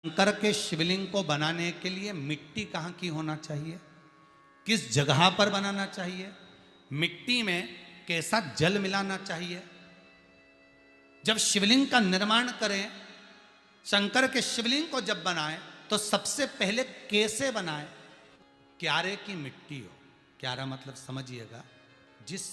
शंकर के शिवलिंग को बनाने के लिए मिट्टी कहाँ की होना चाहिए, किस जगह पर बनाना चाहिए, मिट्टी में कैसा जल मिलाना चाहिए। जब शिवलिंग का निर्माण करें, शंकर के शिवलिंग को जब बनाएं तो सबसे पहले कैसे बनाएं? क्यारे की मिट्टी हो। क्यारा मतलब समझिएगा, जिस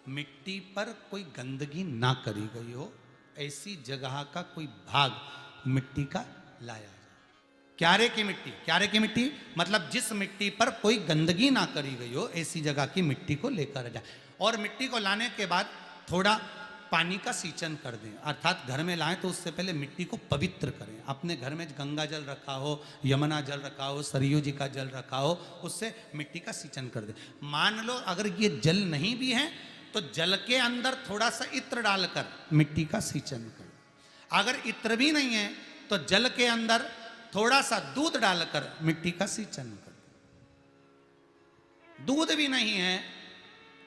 मिट्टी पर कोई गंदगी ना करी गई हो, ऐसी जगह का कोई भाग मिट्टी का लाया जाए। क्यारे की मिट्टी, क्यारे की मिट्टी मतलब जिस मिट्टी पर कोई गंदगी ना करी गई हो, ऐसी जगह की मिट्टी को लेकर जाए। और मिट्टी को लाने के बाद थोड़ा पानी का सींचन कर दें, अर्थात घर में लाएं तो उससे पहले मिट्टी को पवित्र करें। अपने घर में गंगा जल रखा हो, यमुना जल रखा हो, सरयू जी का जल रखा हो, उससे मिट्टी का सींचन कर दें। मान लो अगर ये जल नहीं भी है तो जल के अंदर थोड़ा सा इत्र डालकर मिट्टी का सींचन करें। अगर इत्र भी नहीं है तो जल के अंदर थोड़ा सा दूध डालकर मिट्टी का सींचन करें। दूध भी नहीं है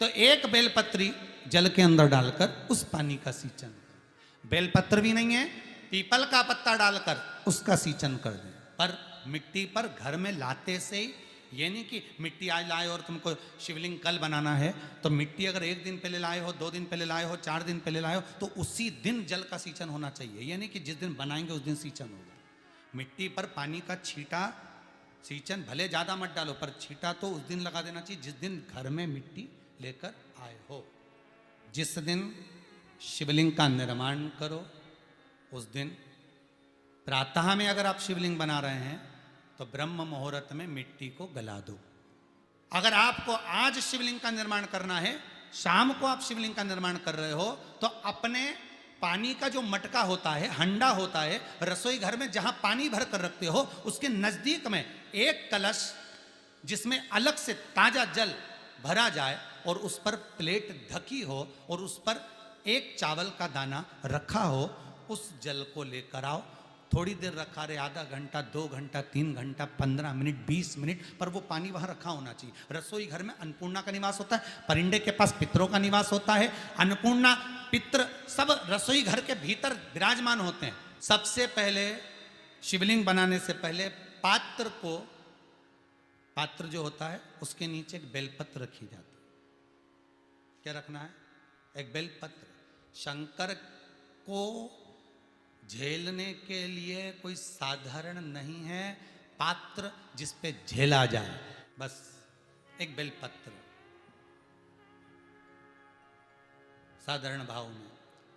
तो एक बेलपत्री जल के अंदर डालकर उस पानी का सींचन करें। बेलपत्र भी नहीं है, पीपल का पत्ता डालकर उसका सींचन कर दें। पर मिट्टी पर घर में लाते से ही, ये नहीं कि मिट्टी आज लाए और तुमको शिवलिंग कल बनाना है, तो मिट्टी अगर 1 दिन पहले लाए हो, 2 दिन पहले लाए हो, 4 दिन पहले लाए हो, तो उसी दिन जल का सींचन होना चाहिए। ये नहीं कि जिस दिन बनाएंगे उस दिन सींचन होगा। मिट्टी पर पानी का छींटा, सींचन भले ज़्यादा मत डालो, पर छींटा तो उस दिन लगा देना चाहिए जिस दिन घर में मिट्टी लेकर आए हो। जिस दिन शिवलिंग का निर्माण करो उस दिन प्रातः में अगर आप शिवलिंग बना रहे हैं तो ब्रह्म मुहूर्त में मिट्टी को गला दो। अगर आपको आज शिवलिंग का निर्माण करना है, शाम को आप शिवलिंग का निर्माण कर रहे हो, तो अपने पानी का जो मटका होता है, हंडा होता है, रसोई घर में जहां पानी भर कर रखते हो, उसके नजदीक में एक कलश जिसमें अलग से ताजा जल भरा जाए और उस पर प्लेट ढकी हो और उस पर एक चावल का दाना रखा हो, उस जल को लेकर आओ। थोड़ी देर रखा रहे, आधा घंटा, 2 घंटा, 3 घंटा, 15 मिनट, 20 मिनट, पर वो पानी वहां रखा होना चाहिए। रसोई घर में अन्नपूर्णा का निवास होता है, परिंदे के पास पितरों का निवास होता है। अन्नपूर्णा, पित्र सब रसोई घर के भीतर विराजमान होते हैं। सबसे पहले शिवलिंग बनाने से पहले पात्र जो होता है उसके नीचे एक बेलपत्र रखी जाती है। क्या रखना है? एक बेलपत्र। शंकर को झेलने के लिए कोई साधारण नहीं है पात्र जिस पे झेला जाए, बस एक बेलपत्र। साधारण भाव में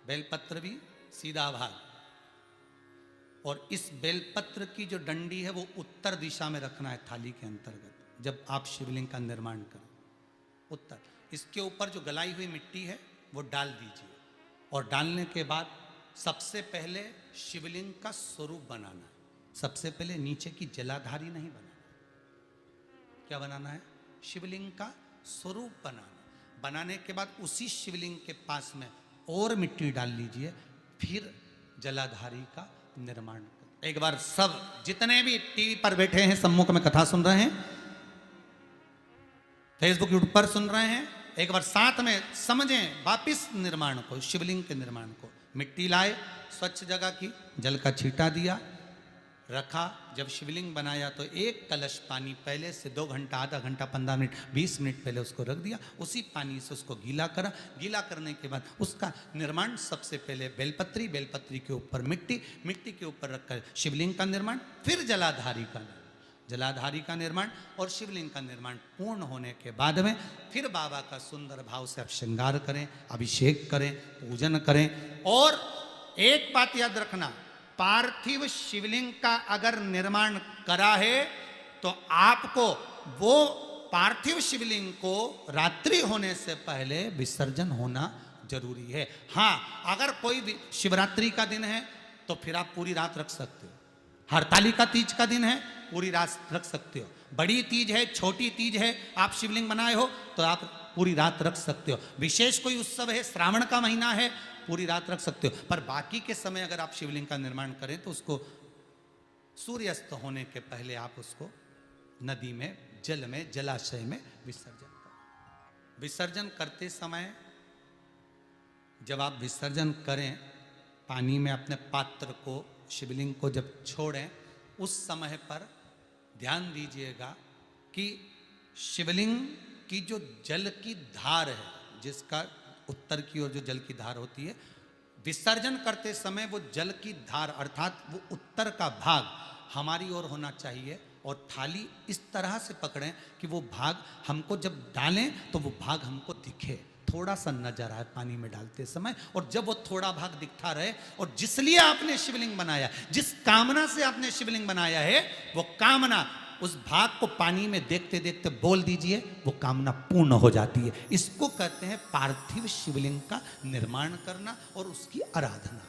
बेलपत्र भी सीधा भाग, और इस बेलपत्र की जो डंडी है वो उत्तर दिशा में रखना है थाली के अंतर्गत। जब आप शिवलिंग का निर्माण करें, उत्तर। इसके ऊपर जो गलाई हुई मिट्टी है वो डाल दीजिए, और डालने के बाद सबसे पहले शिवलिंग का स्वरूप बनाना है। सबसे पहले नीचे की जलाधारी नहीं बनाना। क्या बनाना है? शिवलिंग का स्वरूप बनाना। बनाने के बाद उसी शिवलिंग के पास में और मिट्टी डाल लीजिए, फिर जलाधारी का निर्माण कर। एक बार सब जितने भी टीवी पर बैठे हैं, सम्मुख में कथा सुन रहे हैं, फेसबुक यूट्यूब पर सुन रहे हैं, एक बार साथ में समझें वापिस निर्माण को, शिवलिंग के निर्माण को। मिट्टी लाए, स्वच्छ जगह की, जल का छींटा दिया, रखा। जब शिवलिंग बनाया तो एक कलश पानी पहले से 2 घंटा, आधा घंटा, 15 मिनट, 20 मिनट पहले उसको रख दिया। उसी पानी से उसको गीला करा। गीला करने के बाद उसका निर्माण सबसे पहले बेलपत्री, बेलपत्री के ऊपर मिट्टी, मिट्टी के ऊपर रखकर शिवलिंग का निर्माण, फिर जलाधारी का निर्माण। जलाधारी का निर्माण और शिवलिंग का निर्माण पूर्ण होने के बाद में फिर बाबा का सुंदर भाव से आप श्रृंगार करें, अभिषेक करें, पूजन करें। और एक बात याद रखना, पार्थिव शिवलिंग का अगर निर्माण करा है तो आपको वो पार्थिव शिवलिंग को रात्रि होने से पहले विसर्जन होना जरूरी है। हाँ, अगर कोई शिवरात्रि का दिन है तो फिर आप पूरी रात रख सकते हो। हरतालिका तीज का दिन है, पूरी रात रख सकते हो। बड़ी तीज है, छोटी तीज है, आप शिवलिंग बनाए हो तो आप पूरी रात रख सकते हो। विशेष कोई उत्सव है, श्रावण का महीना है, पूरी रात रख सकते हो। पर बाकी के समय अगर आप शिवलिंग का निर्माण करें तो उसको सूर्यास्त होने के पहले आप उसको नदी में, जल में, जलाशय में विसर्जन करें। विसर्जन करते समय जब आप विसर्जन करें, पानी में अपने पात्र को, शिवलिंग को जब छोड़ें उस समय पर ध्यान दीजिएगा कि शिवलिंग की जो जल की धार है, जिसका उत्तर की ओर जो जल की धार होती है, विसर्जन करते समय वो जल की धार अर्थात वो उत्तर का भाग हमारी ओर होना चाहिए और थाली इस तरह से पकड़ें कि वो भाग हमको जब डालें तो वो भाग हमको दिखे, थोड़ा सा नजर आए पानी में डालते समय। और जब वो थोड़ा भाग दिखता रहे और जिसलिए आपने शिवलिंग बनाया, जिस कामना से आपने शिवलिंग बनाया है, वो कामना उस भाग को पानी में देखते देखते बोल दीजिए, वो कामना पूर्ण हो जाती है। इसको कहते हैं पार्थिव शिवलिंग का निर्माण करना और उसकी आराधना।